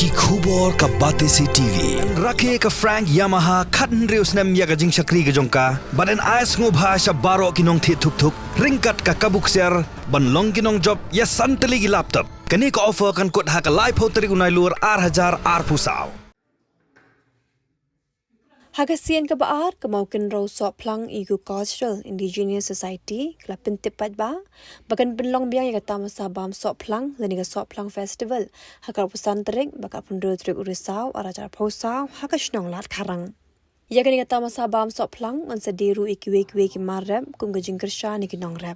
ki khubor ka bate si TV rakhe ka Frank Yamaha khatn reus nam ya ga jing shakri ga jongka baden ais ngo bhasha baro kinong thi thuk thuk ringkat ka kabuk ser ban long kinong job ya santali gi laptop kani ka offer kan kot ha ka live hoteri unai lur 8000 pusau Hagasian ka baar kemaukin raw sok plang igu cultural indigenous society kelapin tepat ba bagan benlong biang yang kata masa bam sok plang leniga sok plang festival hakar pusan terik bakal pundur trik urisau arajar pausau hakashnong lat karang ya kani kata masa bam sok plang ansadiru ikiwe ki marrap kum gajing kersha ni kinong rap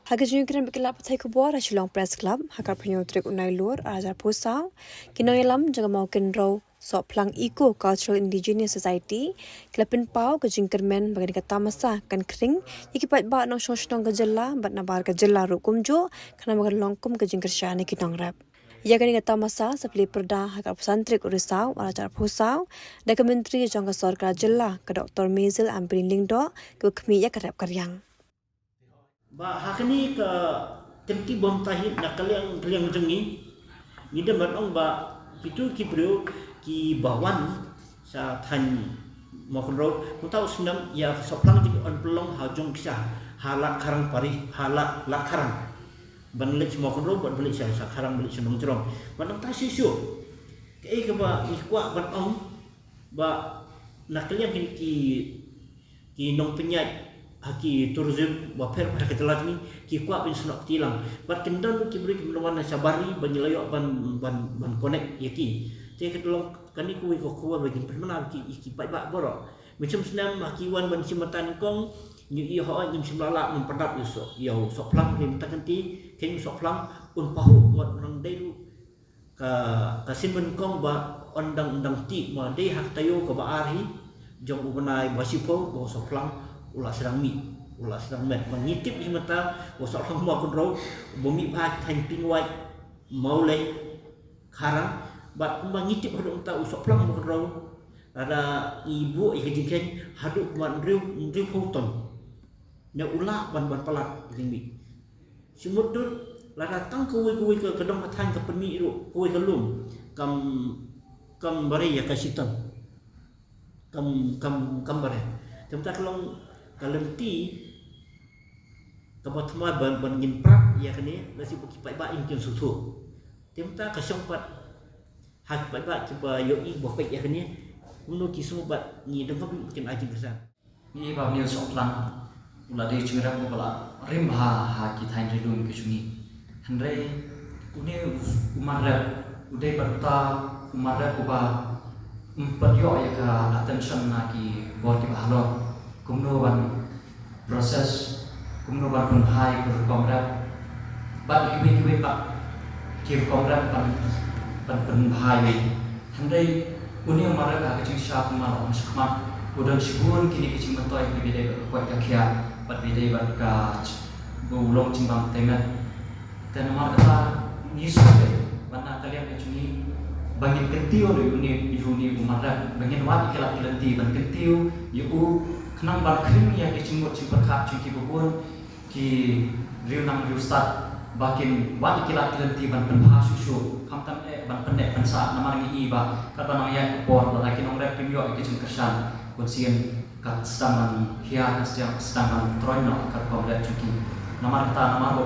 Hagajun kiran bikilap patai kubor Shillong Press Club hakar penyo trik unai lur arajar pausau kinong yalam jaga maukin raw sok plang Eco Cultural Indigenous Society kelapin pau ke jingkermen bagi kata masa kan kering ikipat ba nong shoshnong ke jella bat nabar ke jella rukum jo kana magan longkum ke jingkersyane kinong rap ya kan kata masa sepli perda hakar pesantrik urisau arajar pusau da ke menteri jangka sarkar jella ke Dr. Mazel Amprin Lingdo ke kemi ya karap karyang ba hakni ke temti bom tahit nak kaliang jengi ni de matong ba itu kibru ki bawan sa than mokhro mutau senam ya soplang ji on pelong hajong kisah halak karang pari halak lakarang banlik mokhro ban balik sa karang balik senong jerong manang ta sisu ke ba ikwa ban ong ba nakliam ki nong penyat haki tourism ba per pada ketelat ni ki kwa bin sunok tilang bat kendan ki beri kemenuan sabari banyilayok ban connect yaki te ketolong kani kuwi ko kuwa bagi permenan ki pai ba boro macam senam haki wan ban simatan kong nyu i ho nyum simlala memperdap iso yo sok plang ni takanti ken sok plang un pahu wat nang delu ka simben kong ba ondang ti ma de hak tayo ko ba ari jong ubenai basipo bo sok plang ulah sedang met mengitip di mata wasal hamba kontrol bumi bah thành pingwai mau le karang bat mengitip haduk ta usok plang kontrol ada ibu ikejeng haduk wan riu hoton ne ulah ban pelat tinggi semut tu la datang kuwi ke kedong katang ke peni ru kuwi kelum kam bare ya kasitan kam bare tempat kelong kalenti kabatma ban ngin prak ya kani nasi buki pai ba ingkin susu temta ka sompat hak pai ba kiba yo i bo pek ya kani munu ki sobat ni dengap mungkin aji besar ni ba mi sok lang ula de chingra ko bala rim ha ki thain redun ke chungi hanre une umarap ude barta umarap ba umpadyo ya ka attention na ki bor ki bahalo kumno ban proses kumno ban pun hai kur komrap bat kibi pak kir komrap pan hai handai uni mara ka kecing syap mal on shakmat udan sibun kini kecing mentoy ki bide ko ka khia bat bide bat ka bulong cimbang temet dan mar kata ni sobe bana kalian kecungi bangin kentiu uni umara bangin wat ikilat kilenti ban kentiu yu kenang bar krim ya ke cimut cimperkat cuki bubun ki riu nang riu start bakin wat ikilat kelenti ban penha susu kamtam ban pendek pensa namar ngi iba kat ban ya por lagi nong rep pimyo ke cim kersan konsien kat staman hia staman troino kat komret cuki namar kata namar bo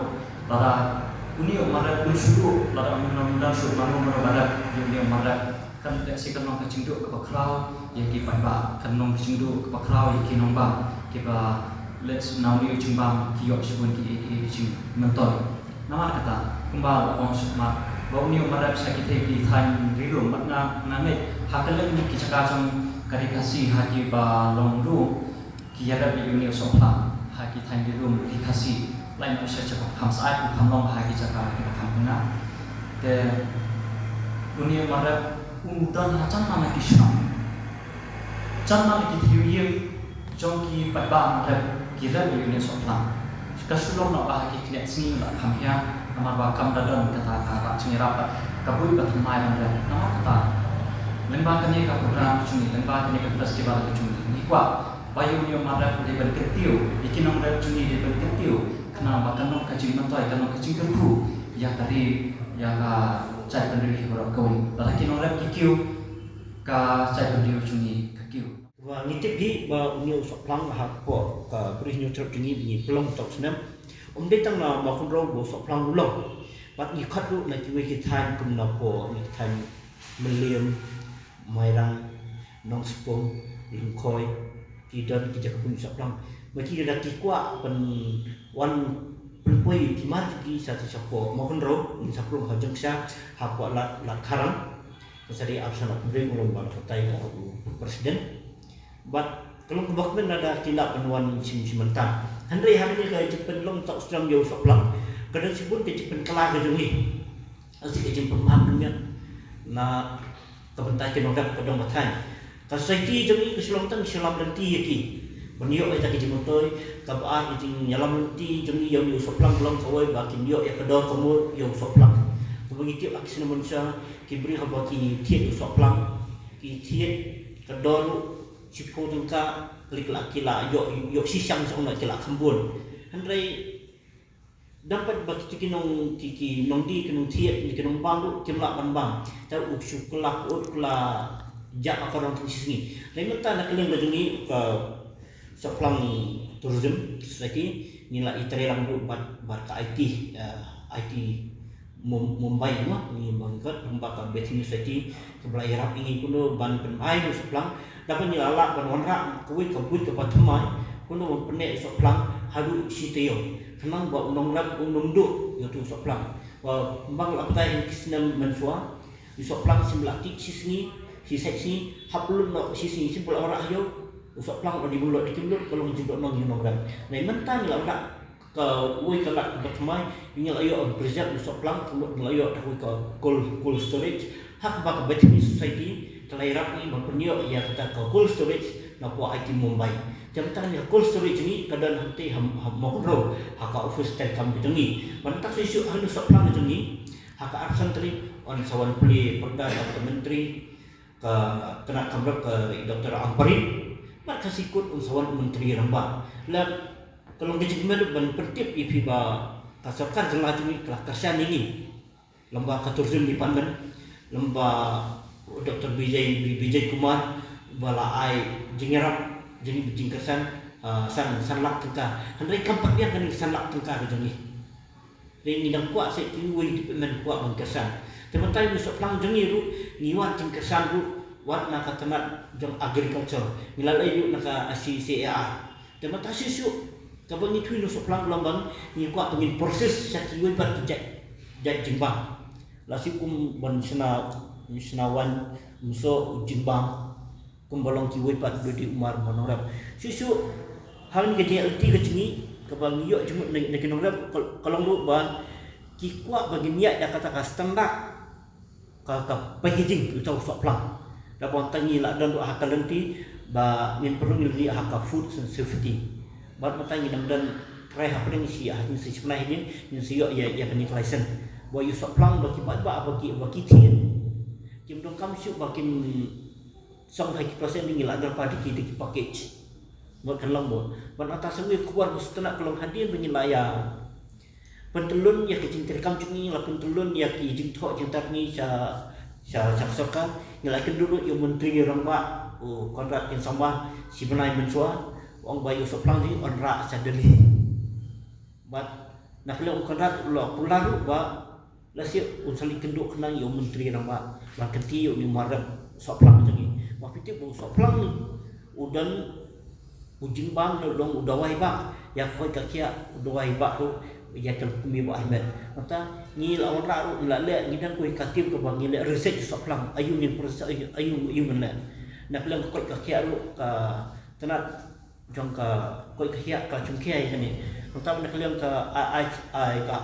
lara uni umar pun sudu lara undang sudu manu barat uni umar kan tak si kenong kecinduk ke baklau ya ki pai ba kenong kecinduk ke baklau ya ki nong ba ki ba let's now ni cimbang ki yok sebun ki cing mentor nama kata kembal ong sukma bau ni umarap sakite ki than rilu matna nangai hakalen ni ki caka jong karikasi haki ba longru ki yara bi uni sokla haki than rilu ki kasi lain usah cepat khamsai khamlong haki caka ki khamna te uni umarap umutan hacan mana kisah, can mana kithiuye, jongki pada mereka kira begini soplang. Kasulong nak bahagi kini sini nak khamia, nama bakam dadan kata kata cengirapat, kabui bertemai mereka, nama kata lembah kini ke program cungi, lembah kini ke festival cungi. Nikwa, bayu ni mereka di berketiu, ikin mereka cungi di berketiu, kenapa kanong kacing mentai, kanong kacing kerku, ya tadi ya ka cai pendiri berapa kau, lagi nong rep kiki kakiu ka cai video chungi kakiu Và ngitip hi ba unio sok plang ha po ka bri nyu trot ni ni plong tok snam de tang na ma khun ro bo sok plang lo pat ni khat ru na ki we ki than kum na po ni than meliam mai rang nong spong ling khoi ki dan ki jak pun sok plang ma ki da ki kwa pen wan pen poi ki ma ki sa ti sok po ma khun ro ni sa plong ha jang sha ha po lat kharang sari absana bri ngulong ba tai ka presiden but kalau kebakmen ada kilap penuan simentan handai hari ni kai cepen long tak sedang jauh soklang kadang sipun ke cepen kelar ke jungi asik ke cepen paham dengan na kebentai ke nogap kadang batai ka saiti jungi ke selongtang selam lenti yaki beniok ai tak ke motoy ka baar ke nyalam lenti jungi yang soklang long kawai bakin yo ya kedor kamu yo soklang begitu aksi manusia kibri habaki tiet soklang ki tiet kedor cipu tengka klik laki la yo sisang sang nak kelak kembun handai dapat bagi kinong tiki nong di kinong tiet ni kinong bangu kimla bambang ta uksu kelak kula jak akarang sini lain mata nak keleng lajungi ke soplang tourism society nila itare lang bar ka IT Mumbai mah ni bangkat pembakar betting society kebelah Arab ini kuno ban penai soplang dapat nyala ban wanra kuwi kabut ke patamai kuno penek soplang hadu siteo tenang ba unong lab unong do yotu soplang wa bang laptai kisnam mensua di soplang simlatik sisni si seksi haplun no sisni simpul ora yo soplang di mulut di mulut kalau jidok nong unong lab nei mentan la ora ke woi kelak patamai nyala yo preserve soplang kuno yo takui ke cold storage hak ba betting society Terlairap ni mempunyai ia kata cold storage na po IT Mumbai. Jamitan ni cold storage ni kadang nanti mau ro haka office telkom betungi. Mantak isu hanu soplang betungi haka arsan tri on sawan puli perda Dr. Menteri ke kena kamrap ke Dr. Amparin mat kasikut on sawan menteri ramba. Lab kalau gejigmer ban pertip ipi ba kasarkar jelah ni kelah kersan ini. Lembah katurzum di Pandan, lembah Dr. Bijay Kumar bala ai jingerap jadi bijingkersan sanlak tengka handai kampak dia kan sanlak tengka ke jengi ring nidang kuat se kiwi di pemen kuat bangkersan teman-teman besok plang jengi ru niwan jingkersan ru wat na katanat jong agriculture nilalai yu naka CCAR teman-teman sisu kabang itu besok plang lambang ni kuat pengin proses sakiwi bat jat jimbang lasikum ban Senawan muso jimbang kumbalong kiwai pat di umar monorap susu hal ni kerja LT kecini kabang yo cuma nak kinorap kalau lu ban kikwa bagi niat dah kata standar ka packaging utau soplang da bon tangi la dan hakal lenti ba min perlu ni hakka food safety bat matangi dan try happening si ahni si sebenarnya ni si yo ya kini license bo you soplang bagi ba bagi tian Kim dong kam syuk bakin song hai persen ni la dar padi ki package buat kelang bo ban atas we kuar mustana kelong hadir menyelaya pentelun ya kecing terkam cungi la pentelun ya ki jing tho jing tar ni sa saksoka ngelakin dulu yang menteri ramba kontrak yang sama si benai mensua wong bayu soplang ni onra sadeli bat nak kelong kontrak lo pularu ba lasi unsali kenduk kenang yo menteri nama raketi yo ni marap soplang jangi mapiti bu soplang ni udan ujin bang dong udawai bang ya koi kakia udawai bang tu ya terkumi bu Ahmed mata ni lawan raru lale ni dan koi katib ke bang ni research soplang ayu ni proses ayu menlan nak lang koi kakia ru ka tenat jong ka koi kakia ka cungkiai ni mata nak lang ka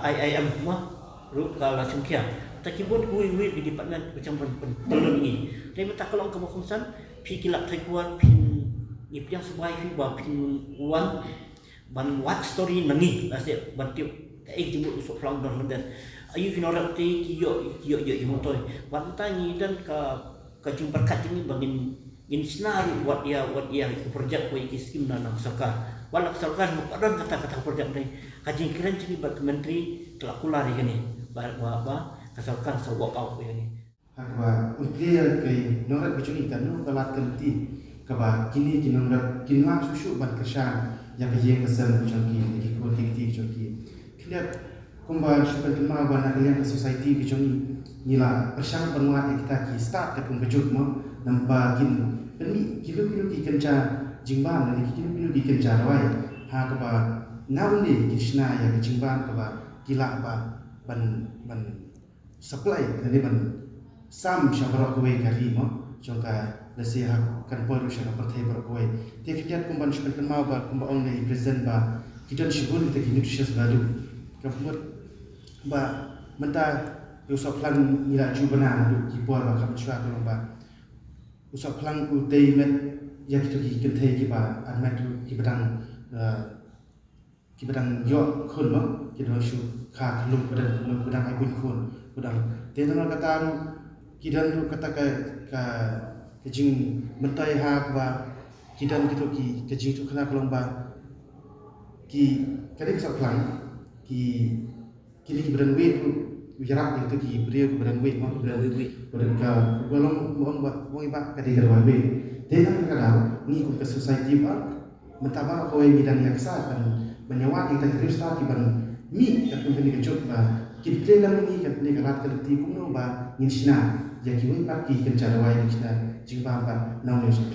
IIM mah ru ka langsung kia takibut kui di department macam pentelun ni tapi mata kalau ke bokongsan pi kilap taikuan pin ni piang sebai fi ba pin wan ban what story nangi lase bantiu jemut usuk flang dan ayu finora ti yo motoy ban tangi dan ka jumpa kat ni bangin in senar what ya projek ko ikiskim na saka walak sarkan bukan kata-kata projek ni kaji kiran cini bat menteri telah kulari ni ba kasalkan sa walk out ini hakba umplia kai nongrat kecuni kan no kalat kanti kaba kini kinongrat kinma susu ban kesan yang kaya kesan kecuni lagi ko tikti kecuni kena kumba sukan kema ban kalian society kecuni nila persang penguat kita ki start ke pengkejut mo nampa kin peni kilo ki kenca jingban dan kilo ki kenca rawai ha kaba nauni krishna ya jingban kaba gila ba ban supply dari ban sam shabara kowe kari mo jongka lesi hak kan poru shaka parthai bar kowe te kiat kumban shkan kan mau ba kumba on nei present ba kidan shibun te ki nutritious value kabut ba menta usap plan nila jubana du ki buar ba kam chwa ko ba usap plan u te met ya kitu ki kenthai ki ba an tu ki badang yo khun mo ki do shu kha lum badang ai bun khun badang te nang kata ru kidan ru kata ka jing mentai hak ba kidan kitu ki jing tu kena kolong ba ki kali usap plan ki kini ki badang we ujarap itu ki beliau keberan wei mau keberan ka golong mau iba ka di garwan wei tenang kadang ni ku ke society ba mentaba ko wei bidang yaksa kan menyawa kita terus ta ki ban mi ka company ke job ba ki plan ni ka ni ka rat ka ti ku no ba insina ya ki wei pa ki kan cara wei insina jingba ba naw ne so